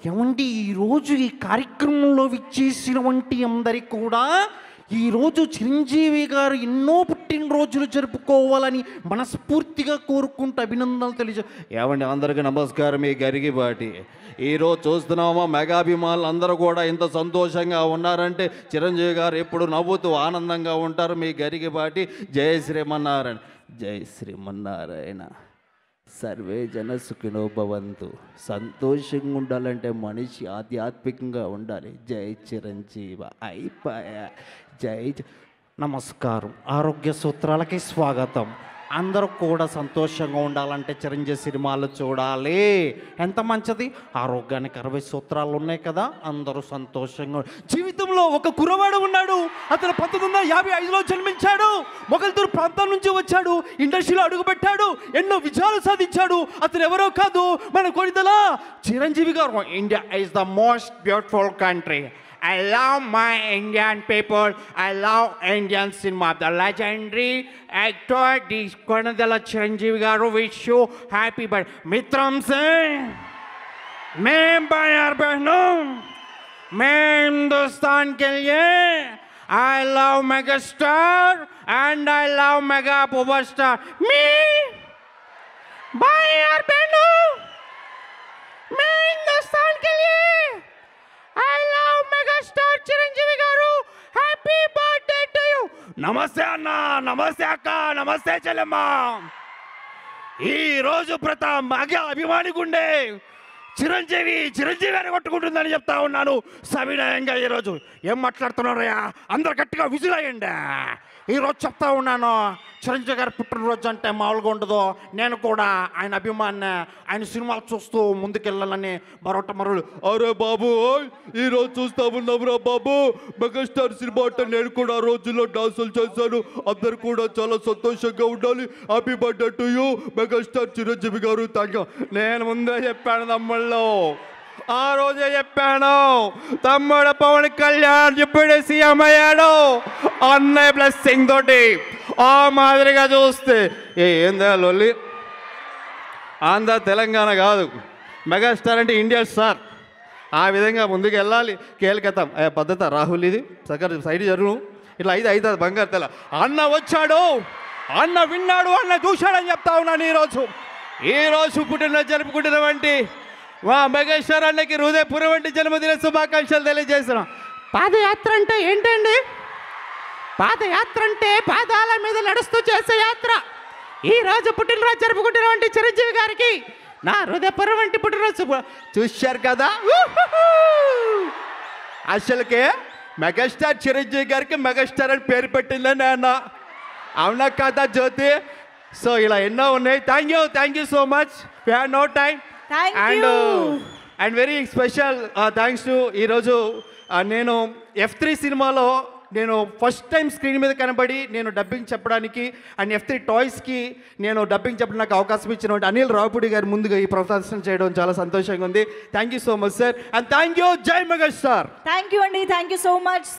ఏమండి ఈరోజు ఈ కార్యక్రమంలో విచ్చేసినటువంటి అందరికి కూడా ఈరోజు చిరంజీవి గారు ఎన్నో పుట్టినరోజులు జరుపుకోవాలని మనస్ఫూర్తిగా కోరుకుంటూ అభినందనలు తెలియజే. ఏమండి అందరికీ నమస్కారం. మీ గరిగిపాటి ఈరోజు చూస్తున్నామా మెగాభిమానులు అందరూ కూడా ఇంత సంతోషంగా ఉన్నారంటే చిరంజీవి గారు ఎప్పుడు నవ్వుతూ ఆనందంగా ఉంటారు. మీ గరిగిపాటి జై శ్రీమన్నారాయణ. జై శ్రీమన్నారాయణ. సర్వే జన సుఖినో భవంతు. సంతోషంగా ఉండాలంటే మనిషి ఆధ్యాత్మికంగా ఉండాలి. జై చిరంజీవ. అయిపోయా. నమస్కారం. ఆరోగ్య సూత్రాలకి స్వాగతం. అందరూ కూడా సంతోషంగా ఉండాలంటే చిరంజీవి సినిమాలు చూడాలి. ఎంత మంచిది. ఆరోగ్యానికి 60 సూత్రాలు ఉన్నాయి కదా. అందరూ సంతోషంగా. జీవితంలో ఒక కుర్రవాడు ఉన్నాడు. అతను 1955లో జన్మించాడు. మొగల్తూరు ప్రాంతం నుంచి వచ్చాడు. ఇండస్ట్రీలో అడుగుపెట్టాడు. ఎన్నో విజయాలు సాధించాడు. అతను ఎవరో కాదు, మన కొనిదల చిరంజీవి గారు. India is the most beautiful country. I love my Indian people. I love Indian cinema. The legendary actor, this Konadala Chiranjeevi garu, wish you happy birthday. Mitram Singh, मैं भाइयों बहनों, मैं हिंदुस्तान के लिए I love megastar and I love mega superstar. Me, भाइयों बहनों, मैं हिंदुस्तान के लिए I love megastar Chiranjeevi garu. Happy birthday to you. నమస్తే అన్న, నమస్తే అక్క, నమస్తే చెల్లెమ్మ. ఈ రోజు ప్రతాప్ మగ అభిమానికుండే చిరంజీవి అని కొట్టుకుంటుందని చెప్తా ఉన్నాను సవినయంగా. ఈరోజు ఏం మాట్లాడుతున్నారయ్యా? అందరు గట్టిగా విజిలయ్యండి. ఈరోజు చెప్తా ఉన్నాను, చిరంజీవి గారి పుట్టినరోజు అంటే మామూలుగా ఉండదు. నేను కూడా ఆయన అభిమాని. ఆయన సినిమాలు చూస్తూ ముందుకెళ్ళాలని మరొకటి అరే బాబు ఈరోజు చూస్తా ఉన్నావురా బాబు, మెగాస్టార్ సినిమా అంటే నేను కూడా ఆ రోజుల్లో డాన్సులు చేశాను. అందరు కూడా చాలా సంతోషంగా ఉండాలి. Happy birthday to you megastar Chiranjeevi garu. Thank you. నేను ముందే చెప్పాను తమ్ముళ్ళు, ఆ రోజే చెప్పాను. తమ్ముడు పవన్ కళ్యాణ్ ఇప్పుడే సీఎం అయ్యాడు అన్నయ్య బ్లెస్సింగ్ తోటి. ఆ మాదిరిగా చూస్తే ఏందా లొల్లి? ఆంధ్ర తెలంగాణ కాదు, మెగాస్టార్ అంటే ఇండియా స్టార్. ఆ విధంగా ముందుకు వెళ్ళాలి. కేల్కతాం పద్ధత రాహుల్ ఇది సగర్ సైడ్ జరుగు. ఇట్లా అవుతుంది బంగారు తెల. అన్న వచ్చాడు, అన్న విన్నాడు, అన్న చూశాడని చెప్తా ఉన్నాను. ఈరోజు పుట్టినరోజు జరుపుకుంటున్నటువంటి మా మెగాస్టార్ అన్నకి హృదయపూర్వక జన్మదిన శుభాకాంక్షలు తెలియజేస్తున్నాం. పాదయాత్ర అంటే ఏంటండి? పాదయాత్ర అంటే పాదాల మీద నడుస్తూ చేసే యాత్ర. ఈ రోజు పుట్టినరోజు జరుపుకుంటున్నటువంటి చిరంజీవి గారికి నా హృదయపూర్వక పుట్టినరోజు. చూశారు కదా, అసలుకే మెగాస్టార్ చిరంజీవి గారికి మెగాస్టార్ అని పేరు పెట్టిందని అన్న. అవునా కదా జ్యోతి? సో ఇలా ఎన్నో ఉన్నాయి. Thank you so much. We have no time. And very special thanks to ఈరోజు నేను F3 సినిమాలో నేను ఫస్ట్ టైం స్క్రీన్ మీద కనబడి నేను డబ్బింగ్ చెప్పడానికి అండ్ F3 టాయ్స్కి నేను డబ్బింగ్ చెప్పడం నాకు అవకాశం ఇచ్చినటువంటి అనిల్ రావుపూడి గారు ముందుగా ఈ ప్రదర్శన చేయడం చాలా సంతోషంగా ఉంది. Thank you so much sir. And thank you. జై మెగాస్టార్. థ్యాంక్ యూ అండి. Thank you so much.